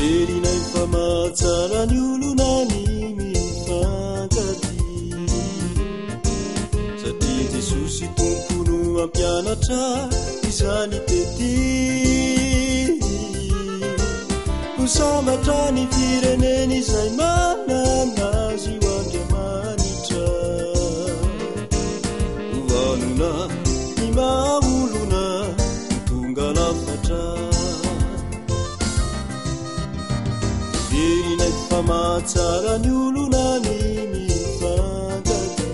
Verinay famatsara ny olonany mifankaty satria Jesosy tompono ampianatra izany tety ho sambatra ny fireneny izay manana azy ho Andriamanitra hovalona ny mahaolona tonga lafatra verinay famatsara ny olonany mifankaty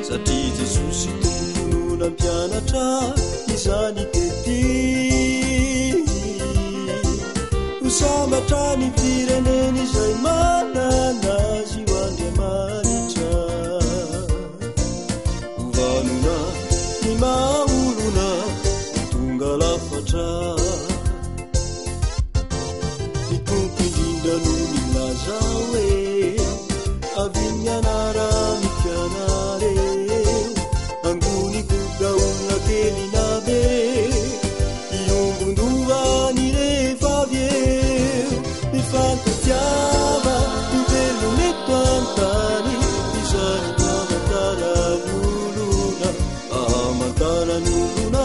satria Jesosy tompono nampianatra izany tety ho sambatra ny fireneny izay manana azy ho Andriamanitra hovalona ny mahaolona tonga lafatra avignanara mikianareo anguni kudaula kelinabe iombondovani refavyeo mifantatiava miveloneto antany izany amantaranyolona amantaranyolona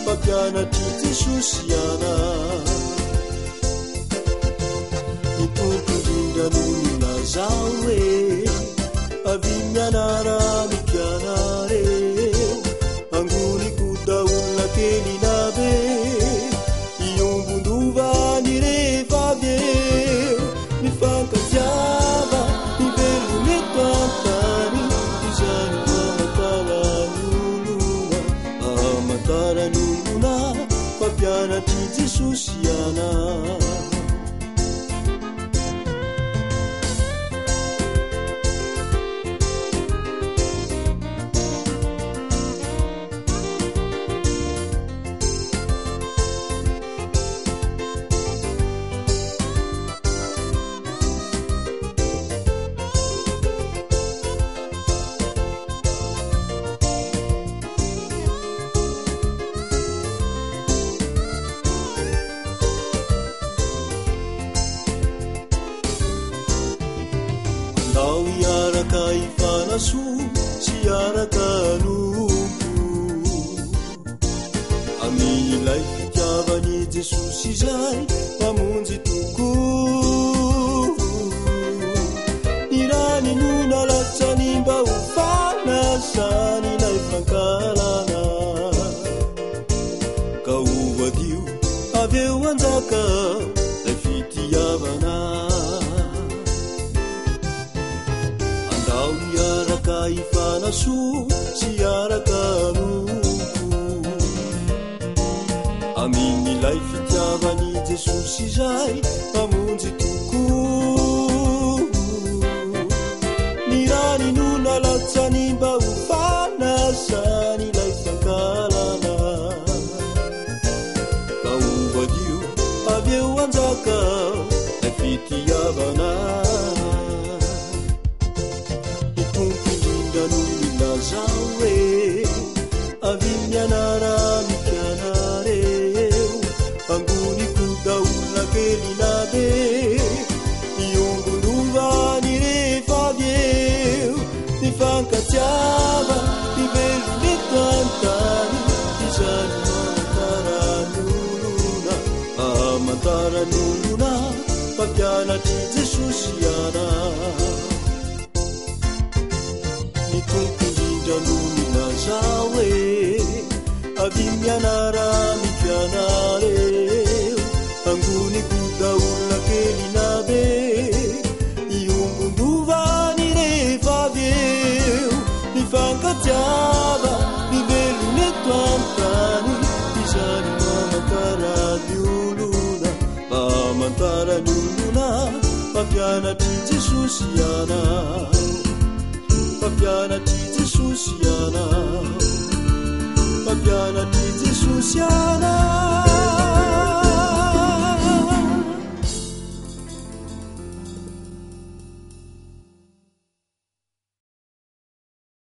mpampianatry Jesosy ana itompondrindranolona zao e avignanara mikianareo angony kodaolona kelinabe iombondovany refavyeo mifankatiava miveloneto antany izany amantaranyolona mpampianatry Jesosy ana Ndao iaraka ifanaso sy iaraka nompo amin'ilay fitiavany Jesosy izay mamonjy tokoa ny rany no nalatsany mba ho fanasany ilay fankalana ka hoadio avy eo anjaka lay fitiavana iaraka ifanaso sy iaraka nompo amin'ilay fitiavany Jesosy izay mamonjy tokoa ny rany no nalatsany mba ho fanasany ilay fankalana ka hoadio avy eo anjaka lay fitiavana zao e avignanara mikianareo angony kodaolona kelinabe iombondovany refavyeo mifankatiava miveloneto antany izany amantaranyolona mpampianatry Jesosy ana nitompondrindranolona zao e avignanara mikianareo angony kodaolona kelinabe iombondovany refavyeo mifankatiava miveloneto antany izany amantaranyolona mpampianatry Jesosy ana mpampianatry Jesosy ana mpampianatry Jesosy ana